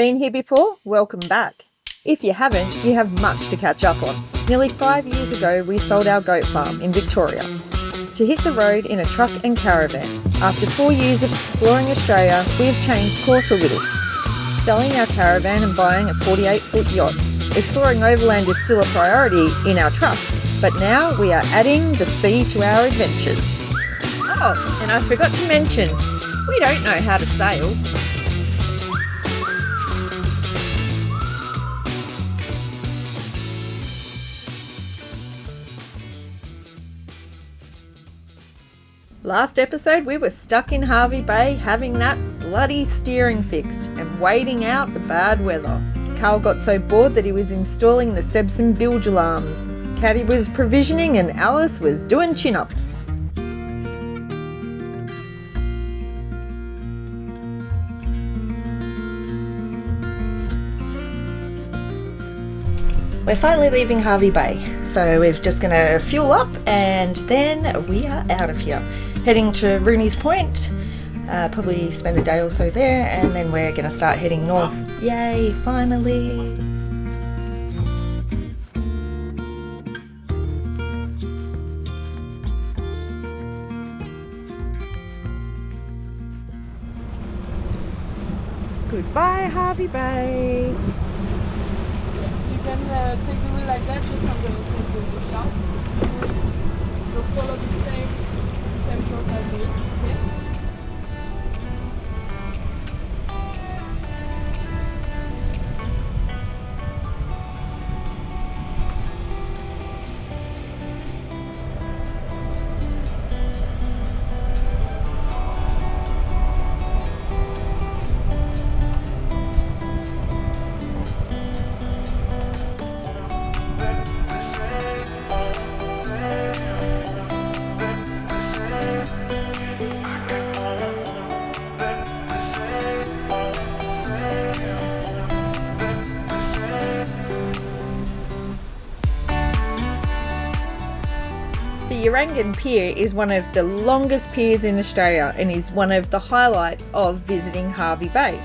Been here before? Welcome back. If you haven't, you have much to catch up on. Nearly 5 years ago, we sold our goat farm in Victoria to hit the road in a truck and caravan. After 4 years of exploring Australia, we have changed course a little, selling our caravan and buying a 48-foot yacht. Exploring overland is still a priority in our truck, but now we are adding the sea to our adventures. Oh, and I forgot to mention, we don't know how to sail. Last episode, we were stuck in Hervey Bay having that bloody steering fixed and waiting out the bad weather. Carl got so bored that he was installing the Sebson bilge alarms. Caddy was provisioning and Alice was doing chin-ups. We're finally leaving Hervey Bay, so we're just going to fuel up and then we are out of here. Heading to Rooney's Point, probably spend a day or so there, and then we're going to start heading north. Yay, finally! Goodbye, Hervey Bay! You can take the wheel like that, just I'm going to take the shot. You'll follow the same course as me. Okay? The Urangan Pier is one of the longest piers in Australia and is one of the highlights of visiting Hervey Bay.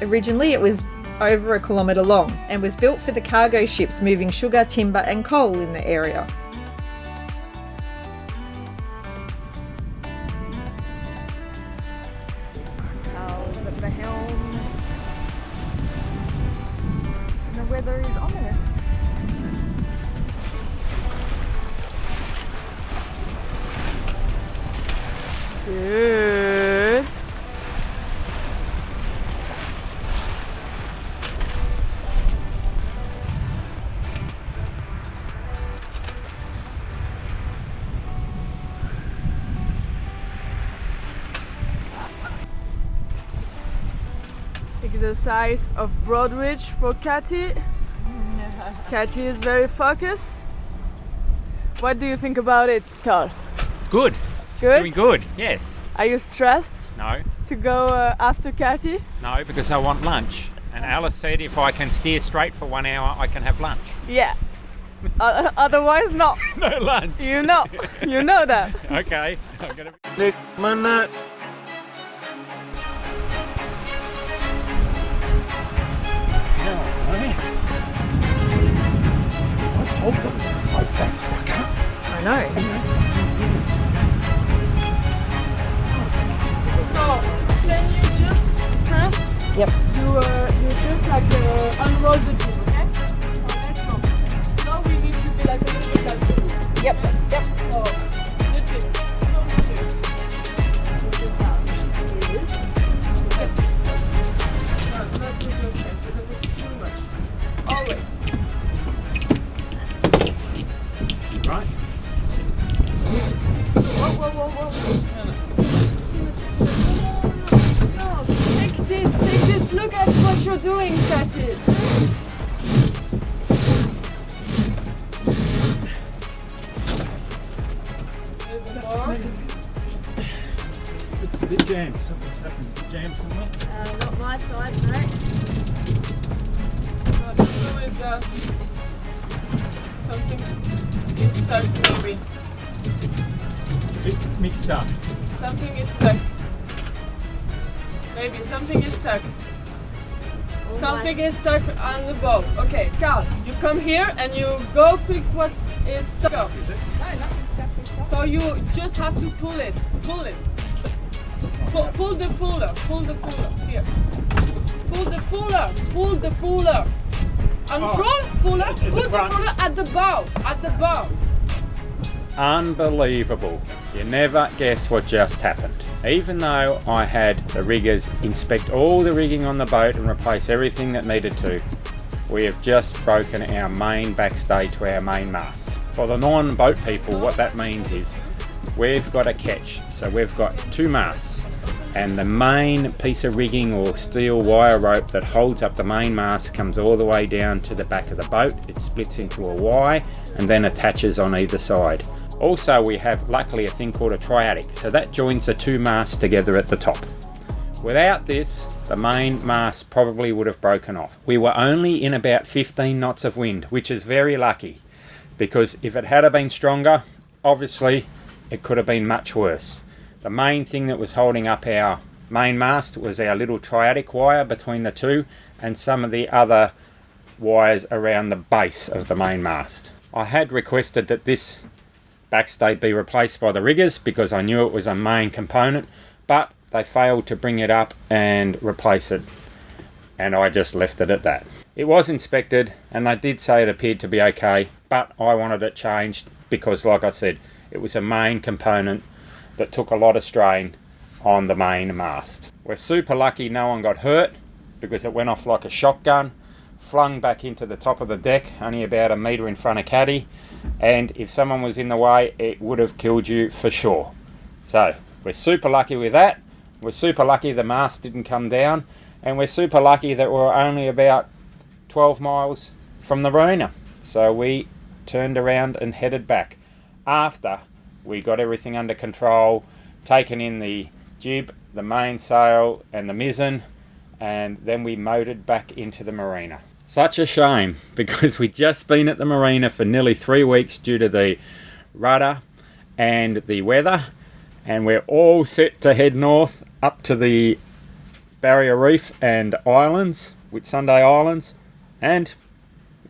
Originally it was over 1 kilometre long and was built for the cargo ships moving sugar, timber and coal in the area. Carl's at the helm. And the weather is ominous. Good. Exercise of Broadridge for Cathy. Cathy is very focused. What do you think about it, Carl? Good. Good? Doing good, yes. Are you stressed No, to go after Cathy? no, because I want lunch. And Alice said if I can steer straight for 1 hour, I can have lunch. Yeah. Otherwise, not. No lunch. You know that. Okay. I'm gonna... Nick, my nut. I told them I said sucker. I know. So, can you just first Yep. you just like unroll the tube, okay? So let's go. Now we need to be like a little bit like the Yep. Yep. So the tube. So the tube. This is how it is. That's it. Not with your strength because it's too much. Always. Right. Whoa. No, take this. Look at what you're doing, Cathy. It's a bit jammed. Something's happened. Jammed somewhere? Not my side, no. Something is stuck, maybe. It's a bit mixed up. Something is stuck. Maybe something is stuck. Something is stuck on the boat. Okay, Carl, you come here and you go fix what's it's stuck. No, nothing's stuck inside. So you just have to pull it. Pull it. Pull the fuller. Pull the fuller. Here. Pull the fuller. Pull the fuller. Unfurl fuller. Pull the fuller at the bow. At the bow. Unbelievable. You never guess what just happened. Even though I had the riggers inspect all the rigging on the boat and replace everything that needed to, we have just broken our main backstay to our main mast. For the non-boat people, what that means is we've got a catch. So we've got two masts, and the main piece of rigging or steel wire rope that holds up the main mast comes all the way down to the back of the boat. It splits into a Y and then attaches on either side. Also, we have luckily a thing called a triadic, so that joins the two masts together at the top. Without this, the main mast probably would have broken off. We were only in about 15 knots of wind, which is very lucky, because if it had been stronger, obviously it could have been much worse. The main thing that was holding up our main mast was our little triadic wire between the two and some of the other wires around the base of the main mast. I had requested that this backstay be replaced by the riggers because I knew it was a main component, but they failed to bring it up and replace it, and I just left it at that. It was inspected and they did say it appeared to be okay, but I wanted it changed because, like I said, it was a main component that took a lot of strain on the main mast. We're super lucky no one got hurt because it went off like a shotgun, flung back into the top of the deck, only about a metre in front of Caddy, and if someone was in the way, it would have killed you for sure. So we're super lucky with that. We're super lucky the mast didn't come down, and we're super lucky that we're only about 12 miles from the marina. So we turned around and headed back after we got everything under control, taken in the jib, the mainsail and the mizzen, and then we motored back into the marina. Such a shame, because we'd just been at the marina for nearly 3 weeks due to the rudder and the weather, and we're all set to head north up to the Barrier Reef and Islands, Whitsunday Islands, and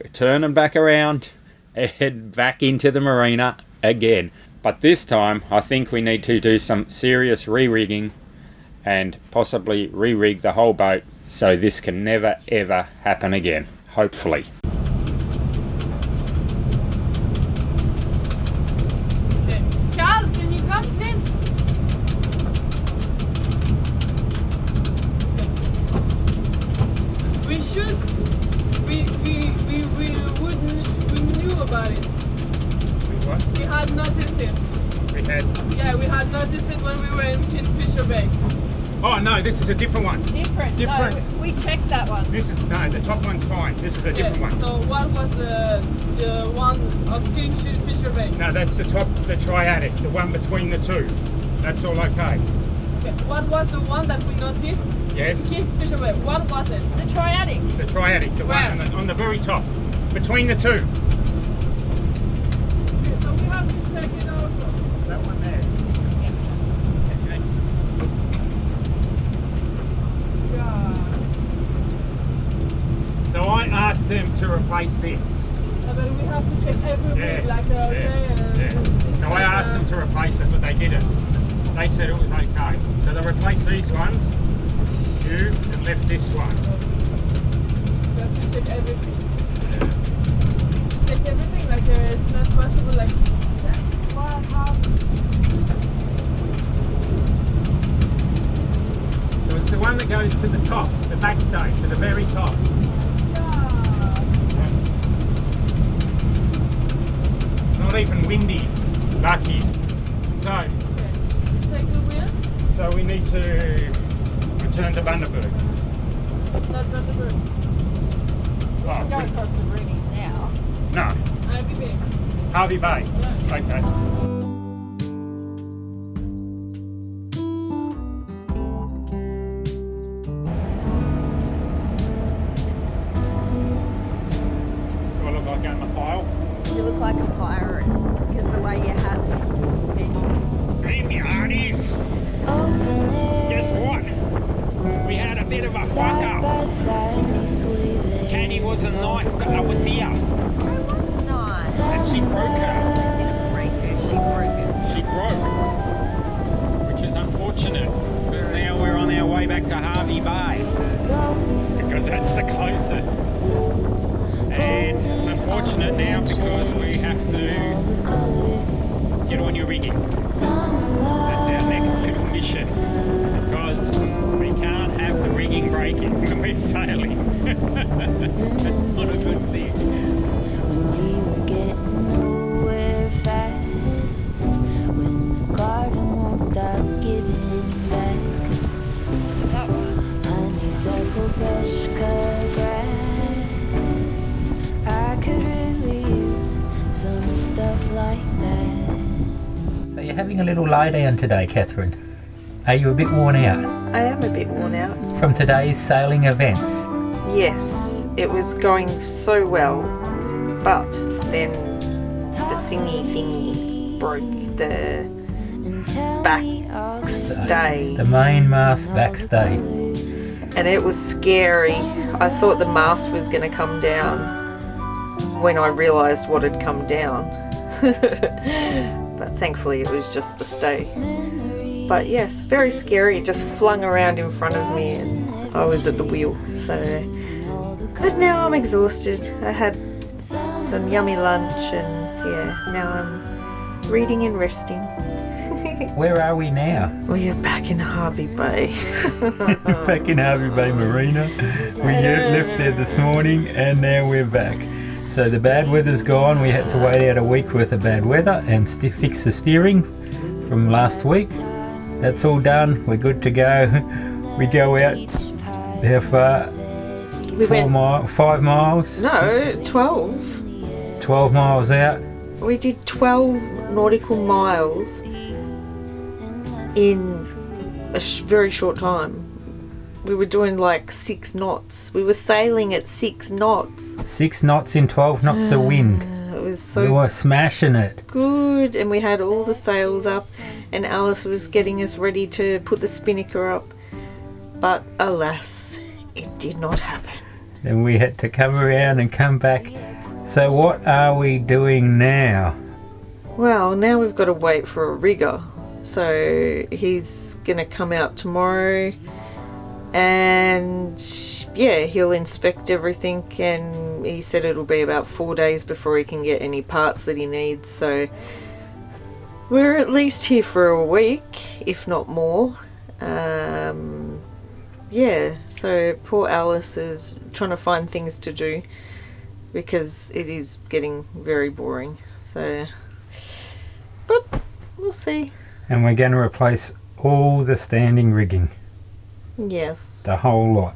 we're turning back around and head back into the marina again. But this time I think we need to do some serious re-rigging and possibly re-rig the whole boat so this can never ever happen again, hopefully. Okay. Carl, can you come please? We should, we knew about it. What? We had noticed it. We had? Yeah, we had noticed it when we were in Kingfisher Bay. Oh no, this is a different one. Different. Different. No, we checked that one. This is, no, the top one's fine. This is a different one. So what was the one of Kingfisher Bay? No, that's the top, the triadic, the one between the two. That's all okay. Okay. What was the one that we noticed? Yes. Kingfisher Bay. What was it? The triadic. The triadic, the Where? one on the very top, between the two. Okay, so we have to check it also. That one there. Okay. Yeah. So I asked them to replace this. But we have to check every week, like So I asked them to replace it, but they didn't. They said it was okay. So they replaced these ones, two, and left this one. We have to check everything. Check everything, like it's not possible, like what happened? So it's the one that goes to the top, the backstay, to the very top. Not even windy, lucky. So, Okay. Take the wheel, so we need to return to Bundaberg. not Bundaberg. Oh, We're going across the Roonies now. no, I'll be back. Hervey Bay. Yeah. Okay. Do I look like I'm a file? You look like a pirate because of the way your hat's been. Hey, me hearties. Guess what? We had a bit of a fuck Side by up. side, we wasn't nice to our deer. Nice. And she broke her. She broke. Which is unfortunate, because now we're on our way back to Hervey Bay, because that's the closest. And it's unfortunate now because we have to get on your rigging. That's our next little mission, because we can't have the rigging breaking when we're sailing. That's not a good thing. We were getting nowhere fast when the garden won't stop giving back. Honeysuckle, fresh cut grass. I could really use some stuff like that. So you're having a little lay down today, Catherine. Are you a bit worn out I am a bit worn out. from today's sailing events? Yes, it was going so well, but then the thingy broke the backstay, The main mast backstay. and it was scary. I thought the mast was going to come down when I realised what had come down. But thankfully it was just the stay. But yes, very scary. It just flung around in front of me and I was at the wheel. So, but now I'm exhausted. I had some yummy lunch and yeah, now I'm reading and resting. Where are we now? We are back in Hervey Bay. Back in Hervey Bay Marina. We left there this morning and now we're back. So the bad weather's gone. We had to wait out a week worth of bad weather and fix the steering from last week. That's all done. We're good to go. We go out. How far? We went 5 miles? no 12. 12 miles out. We did 12 nautical miles in a very short time. We were doing like 6 knots. We were sailing at 6 knots. 6 knots in 12 knots of wind. It was We so were smashing it. good, and we had all the sails up, and Alice was getting us ready to put the spinnaker up. But alas, it did not happen. Then we had to come around and come back. So what are we doing now? Well, now we've got to wait for a rigger. So he's going to come out tomorrow. And yeah, he'll inspect everything, and he said it'll be about 4 days before he can get any parts that he needs. So we're at least here for a week, if not more. Yeah, so poor Alice is trying to find things to do because it is getting very boring. So, but we'll see. And we're going to replace all the standing rigging. Yes. The whole lot.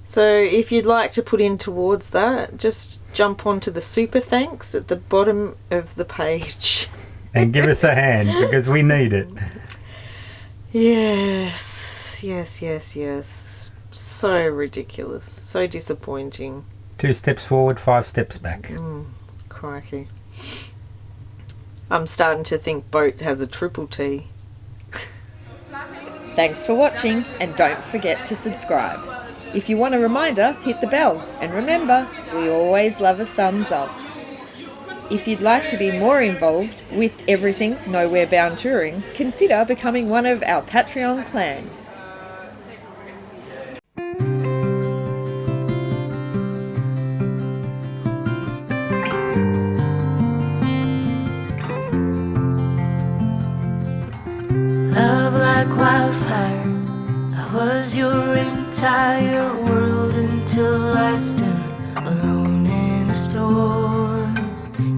So if you'd like to put in towards that, just jump onto the super thanks at the bottom of the page. And give us a hand because we need it. Yes, yes, yes, yes. So ridiculous. So disappointing. 2 steps forward, 5 steps back. Crikey. I'm starting to think boat has a triple T. Thanks for watching, and don't forget to subscribe. If you want a reminder, hit the bell, and remember, we always love a thumbs up. If you'd like to be more involved with everything Nowhere Bound Touring, consider becoming one of our Patreon clan. Love like wildfire, I was your entire world until I stood alone in a storm.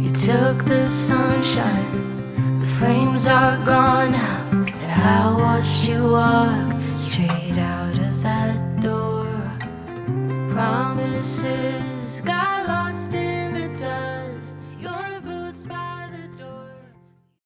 You took the sunshine, the flames are gone now, and I watched you walk straight